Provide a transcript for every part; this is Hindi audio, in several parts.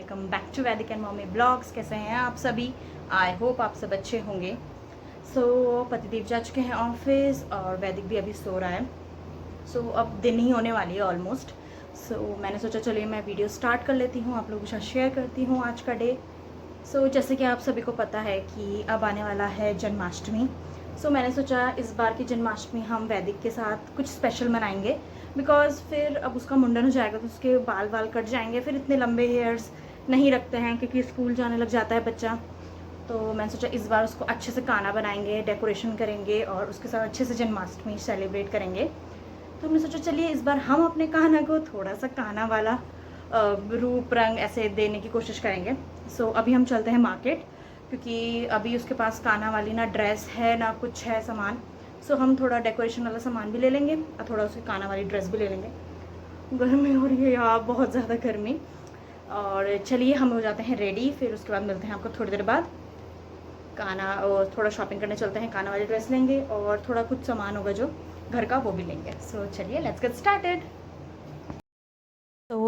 वेलकम बैक टू वैदिक एंड मॉमी ब्लॉग्स। कैसे हैं आप सभी? आई होप आप सब अच्छे होंगे। पतिदेव जा चुके हैं ऑफिस और वैदिक भी अभी सो रहा है। अब दिन ही होने वाली है ऑलमोस्ट। मैंने सोचा चलिए मैं वीडियो स्टार्ट कर लेती हूँ, आप लोगों के साथ शेयर करती हूँ आज का डे। जैसे कि आप सभी को पता है कि अब आने वाला है जन्माष्टमी। मैंने सोचा इस बार की जन्माष्टमी हम वैदिक के साथ कुछ स्पेशल मनाएंगे, बिकॉज़ फिर अब उसका मुंडन हो जाएगा तो उसके बाल वाल कट जाएंगे, फिर इतने लंबे हेयर्स नहीं रखते हैं क्योंकि स्कूल जाने लग जाता है बच्चा। तो मैंने सोचा इस बार उसको अच्छे से काना बनाएंगे, डेकोरेशन करेंगे और उसके साथ अच्छे से जन्माष्टमी सेलिब्रेट करेंगे। तो हमने सोचा चलिए इस बार हम अपने कान्हा को थोड़ा सा कान्हा वाला रूप रंग ऐसे देने की कोशिश करेंगे। अभी हम चलते हैं मार्केट, क्योंकि अभी उसके पास कान्हा वाली ना ड्रेस है ना कुछ है सामान। हम थोड़ा डेकोरेशन वाला सामान भी ले लेंगे और थोड़ा उसकी कान्हा वाली ड्रेस भी ले लेंगे। गर्मी हो रही है यार, बहुत ज़्यादा गर्मी। और चलिए हम हो जाते हैं रेडी, फिर उसके बाद मिलते हैं आपको थोड़ी देर बाद। कान्हा और थोड़ा शॉपिंग करने चलते हैं, कान्हा वाली ड्रेस लेंगे और थोड़ा कुछ सामान होगा जो घर का वो भी लेंगे। चलिए लेट्स गेट स्टार्टेड।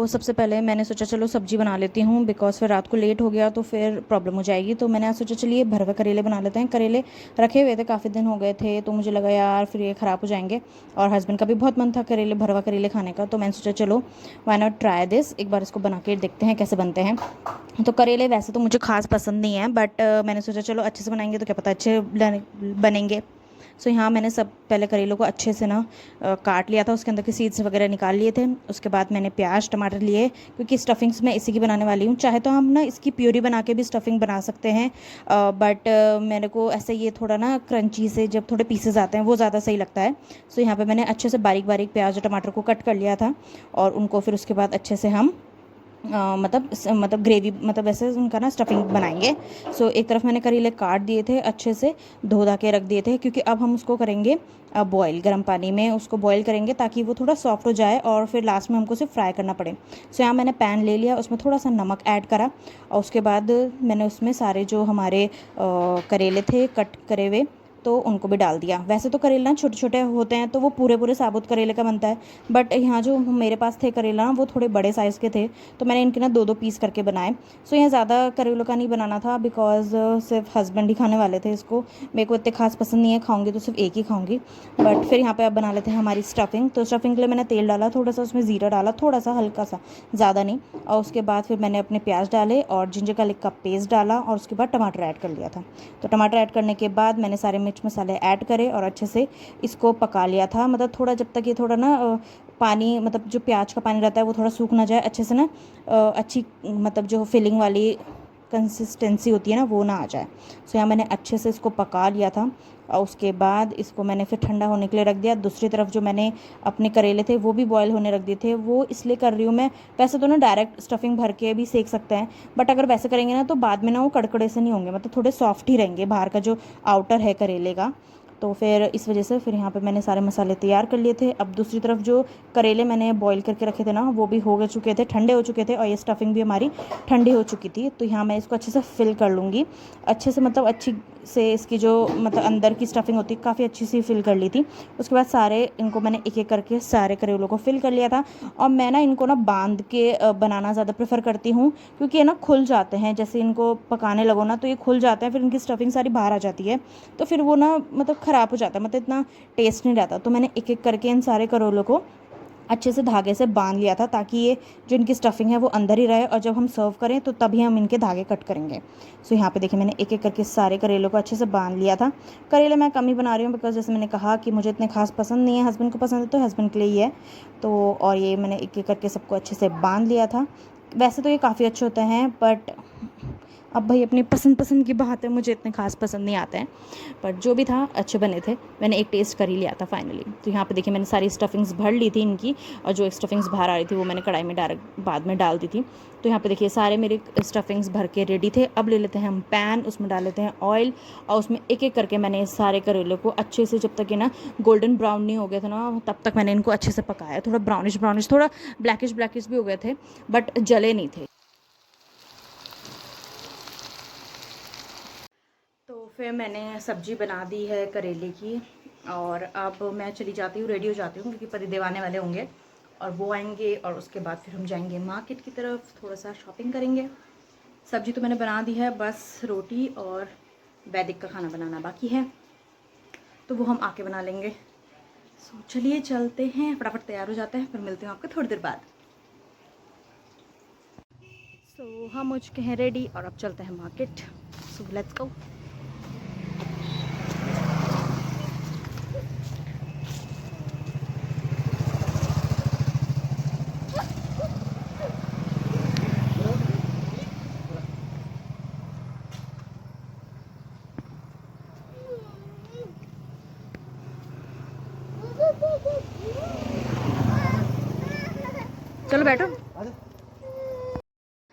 सबसे पहले मैंने सोचा चलो सब्जी बना लेती हूँ, बिकॉज़ फिर रात को लेट हो गया तो फिर प्रॉब्लम हो जाएगी। तो मैंने आज सोचा चलिए भरवा करेले बना लेते हैं। करेले रखे हुए थे, काफ़ी दिन हो गए थे, तो मुझे लगा यार फिर ये ख़राब हो जाएंगे, और हस्बैंड का भी बहुत मन था करेले, भरवा करेले खाने का। तो मैंने सोचा चलो व्हाई नॉट ट्राई दिस, एक बार इसको बना के देखते हैं कैसे बनते हैं। तो करेले वैसे तो मुझे खास पसंद नहीं है, बट मैंने सोचा चलो अच्छे से बनाएंगे तो क्या पता अच्छे बनेंगे। यहाँ मैंने सब पहले करेलों को अच्छे से ना काट लिया था, उसके अंदर के सीड्स वगैरह निकाल लिए थे। उसके बाद मैंने प्याज टमाटर लिए, क्योंकि स्टफिंग्स मैं इसी की बनाने वाली हूँ। चाहे तो हम ना इसकी प्यूरी बना के भी स्टफिंग बना सकते हैं, बट मेरे को ऐसे ये थोड़ा ना क्रंची से जब थोड़े पीसेज आते हैं वो ज़्यादा सही लगता है। यहाँ पे मैंने अच्छे से बारीक बारीक प्याज और टमाटर को कट कर लिया था, और उनको फिर उसके बाद अच्छे से हम मतलब ग्रेवी मतलब ऐसे उनका ना स्टफिंग बनाएंगे। एक तरफ मैंने करेले काट दिए थे, अच्छे से धो धा के रख दिए थे, क्योंकि अब हम उसको करेंगे बॉईल, गर्म पानी में उसको बॉईल करेंगे ताकि वो थोड़ा सॉफ्ट हो जाए और फिर लास्ट में हमको सिर्फ फ्राई करना पड़े। यहाँ मैंने पैन ले लिया, उसमें थोड़ा सा नमक ऐड करा, और उसके बाद मैंने उसमें सारे जो हमारे करेले थे कट करे हुए तो उनको भी डाल दिया। वैसे तो करेला ना छोटे छोटे होते हैं तो वो पूरे पूरे साबुत करेले का बनता है, बट यहाँ जो मेरे पास थे करेला ना वो थोड़े बड़े साइज़ के थे, तो मैंने इनके ना दो दो पीस करके बनाए। यहाँ ज़्यादा करेलों का नहीं बनाना था, बिकॉज सिर्फ हस्बैंड ही खाने वाले थे इसको, मेरे को इतने खास पसंद नहीं है, खाऊंगी तो सिर्फ एक ही खाऊंगी। बट फिर यहाँ पे अब बना लेते हैं हमारी स्टफिंग। तो स्टफिंग के लिए मैंने तेल डाला, थोड़ा सा उसमें ज़ीरा डाला, थोड़ा सा हल्का सा, ज़्यादा नहीं। और उसके बाद फिर मैंने अपने प्याज डाले और जिंजर गार्लिक का पेस्ट डाला, और उसके बाद टमाटर ऐड कर लिया था। तो टमाटर ऐड करने के बाद मैंने सारे मिर्च मसाले ऐड करे और अच्छे से इसको पका लिया था। मतलब थोड़ा जब तक ये थोड़ा ना पानी, मतलब जो प्याज का पानी रहता है वो थोड़ा सूख ना जाए अच्छे से ना, अच्छी मतलब जो फिलिंग वाली कंसिस्टेंसी होती है ना वो ना आ जाए। यहाँ मैंने अच्छे से इसको पका लिया था, और उसके बाद इसको मैंने फिर ठंडा होने के लिए रख दिया। दूसरी तरफ जो मैंने अपने करेले थे वो भी बॉयल होने रख दिए थे। वो इसलिए कर रही हूँ मैं, वैसे तो ना डायरेक्ट स्टफिंग भर के भी सेक सकते हैं, बट अगर वैसे करेंगे ना तो बाद में ना वो कड़कड़े से नहीं होंगे, मतलब थोड़े सॉफ्ट ही रहेंगे बाहर का जो आउटर है करेले का। तो फिर इस वजह से फिर यहाँ पे मैंने सारे मसाले तैयार कर लिए थे। अब दूसरी तरफ जो करेले मैंने बॉईल करके रखे थे ना वो भी हो गए चुके थे, ठंडे हो चुके थे, और ये स्टफिंग भी हमारी ठंडी हो चुकी थी। तो यहाँ मैं इसको अच्छे से फिल कर लूँगी, अच्छे से मतलब अच्छी से इसकी जो मतलब अंदर की स्टफिंग होती है काफ़ी अच्छी सी फिल कर ली थी। उसके बाद सारे इनको मैंने एक एक करके सारे करेलों को फिल कर लिया था। और मैं ना इनको ना बांध के बनाना ज़्यादा प्रेफर करती हूँ, क्योंकि ये ना खुल जाते हैं, जैसे इनको पकाने लगो ना तो ये खुल जाते हैं, फिर इनकी स्टफिंग सारी बाहर आ जाती है, तो फिर वो ना मतलब ख़राब हो जाता है, मतलब इतना टेस्ट नहीं रहता। तो मैंने एक एक करके इन सारे करेलों को अच्छे से धागे से बांध लिया था, ताकि ये जो इनकी स्टफिंग है वो अंदर ही रहे, और जब हम सर्व करें तो तभी हम इनके धागे कट करेंगे। यहाँ पे देखिए मैंने एक एक करके सारे करेलों को अच्छे से बांध लिया था। करेले मैं कम ही बना रही हूँ, बिकॉज जैसे मैंने कहा कि मुझे इतने खास पसंद नहीं है, हस्बैंड को पसंद है तो हस्बैंड के लिए ही है। तो और ये मैंने एक एक करके सबको अच्छे से बांध लिया था। वैसे तो ये काफ़ी अच्छे होते हैं, बट अब भाई अपनी पसंद की बात है, मुझे इतने खास पसंद नहीं आते हैं, बट जो भी था अच्छे बने थे। मैंने एक टेस्ट कर ही लिया था फाइनली। तो यहाँ पे देखिए मैंने सारी स्टफिंग्स भर ली थी इनकी, और जो स्टफिंग्स बाहर आ रही थी वो मैंने कढ़ाई में डायरेक्ट बाद में डाल दी थी। तो यहाँ पे देखिए सारे मेरे स्टफिंग्स भर के रेडी थे। अब ले लेते हैं हम पैन, उसमें डाल लेते हैं ऑयल, और उसमें एक एक करके मैंने सारे करेले को अच्छे से, जब तक ये ना गोल्डन ब्राउन नहीं हो गया था ना तब तक मैंने इनको अच्छे से पकाया। थोड़ा ब्राउनिश थोड़ा ब्लैकिश भी हो गए थे, बट जले नहीं थे। तो फिर मैंने सब्ज़ी बना दी है करेले की, और अब मैं चली जाती हूँ, रेडी हो जाती हूँ, क्योंकि पतिदेव आने वाले होंगे और वो आएंगे, और उसके बाद फिर हम जाएंगे मार्केट की तरफ, थोड़ा सा शॉपिंग करेंगे। सब्जी तो मैंने बना दी है, बस रोटी और वैदिक का खाना बनाना बाकी है, तो वो हम आके बना लेंगे। सो चलिए चलते हैं, फटाफट तैयार हो जाते हैं, फिर मिलते हैं आपको थोड़ी देर बाद। सो हम हो चुके हैं रेडी और अब चलते हैं मार्केट। So let's go. चलो बैठो।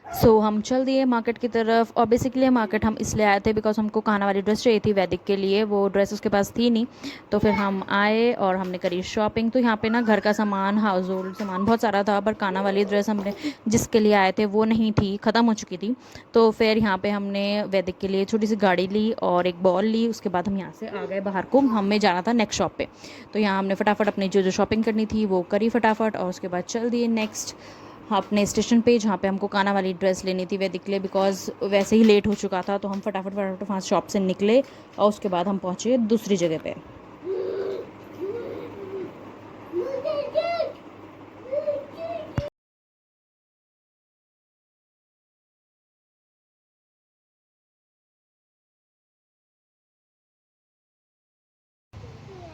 सो हम चल दिए मार्केट की तरफ, और बेसिकली मार्केट हम इसलिए आए थे बिकॉज हमको काना वाली ड्रेस चाहिए थी वैदिक के लिए, वो ड्रेस उसके पास थी नहीं, तो फिर हम आए और हमने करी शॉपिंग। तो यहाँ पे ना घर का सामान, हाउस होल्ड सामान बहुत सारा था, पर काना वाली ड्रेस हमने जिसके लिए आए थे वो नहीं थी, ख़त्म हो चुकी थी। तो फिर यहाँ पे हमने वैदिक के लिए छोटी सी गाड़ी ली और एक बॉल ली। उसके बाद हम यहाँ से आ गए बाहर को, हमें जाना था नेक्स्ट शॉप पे। तो यहाँ हमने फटाफट अपनी जो जो शॉपिंग करनी थी वो करी फटाफट, और उसके बाद चल दिए नेक्स्ट अपने स्टेशन पे, जहाँ पे हमको काना वाली ड्रेस लेनी थी वैदिक के लिए, बिकॉज वैसे ही लेट हो चुका था। तो हम फटाफट वहाँ शॉप से निकले और उसके बाद हम पहुँचे दूसरी जगह पे।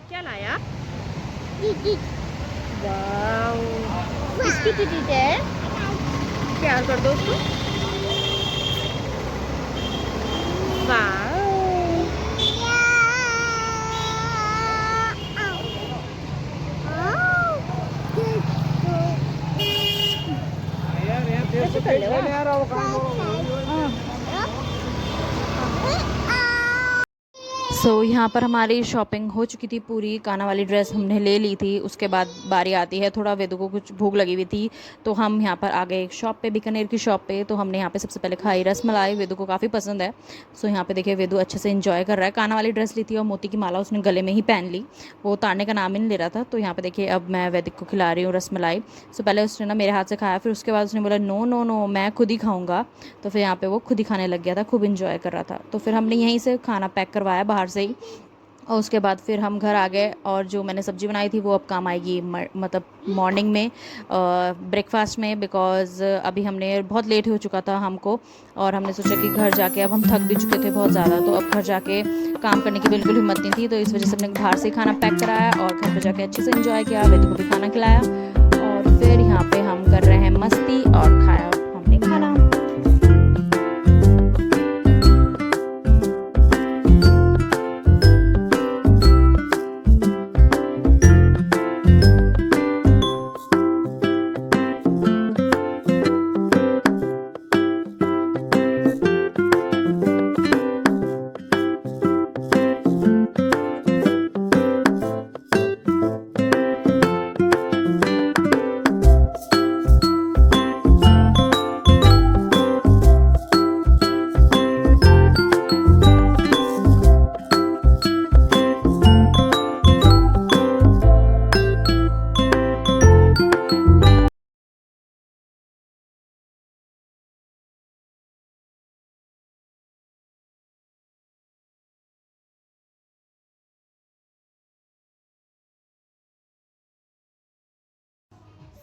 क्या लाया? वाओ, किसकी टिकट है? प्यार कर दो उसको। वाओ, कैसे कर ले? सो यहाँ पर हमारी शॉपिंग हो चुकी थी पूरी, काना वाली ड्रेस हमने ले ली थी। उसके बाद बारी आती है, थोड़ा वेदू को कुछ भूख लगी हुई थी, तो हम यहाँ पर आ गए एक शॉप पे, बीकानेर की शॉप पे। तो हमने यहाँ पे सबसे पहले खाई रसमलाई, वेदू को काफ़ी पसंद है। सो यहाँ पे देखिए वेदू अच्छे से एंजॉय कर रहा है। काना वाली ड्रेस ली थी और मोती की माला उसने गले में ही पहन ली, वो उतारने का नाम ही नहीं ले रहा था। तो यहाँ पे देखिए अब मैं वैदिक को खिला रही हूँ रसमलाई। सो पहले उसने ना मेरे हाथ से खाया, फिर उसके बाद उसने बोला नो नो नो मैं खुद ही खाऊँगा। तो फिर यहाँ पर वो खुद ही खाने लग गया था, खूब इंजॉय कर रहा था। तो फिर हमने यहीं से खाना पैक करवाया बाहर से ही, और उसके बाद फिर हम घर आ गए। और जो मैंने सब्ज़ी बनाई थी वो अब काम आएगी मतलब मॉर्निंग में ब्रेकफास्ट में, बिकॉज़ अभी हमने बहुत लेट हो चुका था हमको, और हमने सोचा कि घर जाके, अब हम थक भी चुके थे बहुत ज़्यादा, तो अब घर जाके काम करने की बिल्कुल हिम्मत नहीं थी। तो इस वजह से हमने बाहर से खाना पैक कराया और घर पर जाके अच्छे से एंजॉय किया, वेदू को भी खाना खिलाया, और फिर यहाँ पर हम कर रहे हैं मस्ती और खाया हमने खाना।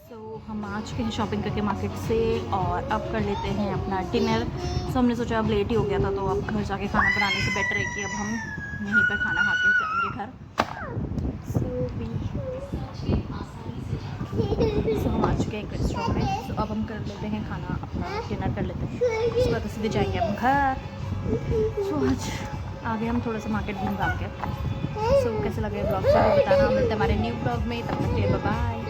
तो हम आ चुके हैं शॉपिंग करके मार्केट से, और अब कर लेते हैं अपना डिनर। सो हमने सोचा अब लेट ही हो गया था, तो अब घर जाके खाना बनाने से बेटर है कि अब हम यहीं पर खाना खा के जाएंगे घर। सो हम आ चुके हैं एक रेस्टोरेंट में। सो अब हम कर लेते हैं खाना, अपना डिनर कर लेते हैं, उसके बाद सीधे जाएंगे हम घर। सो आज आगे हम थोड़ा सा मार्केट घूम घाम के। सो कैसे लगे ब्लॉग से बताना, मिलते हैं हमारे न्यू ब्लॉग में, तब तक के बाय बाय।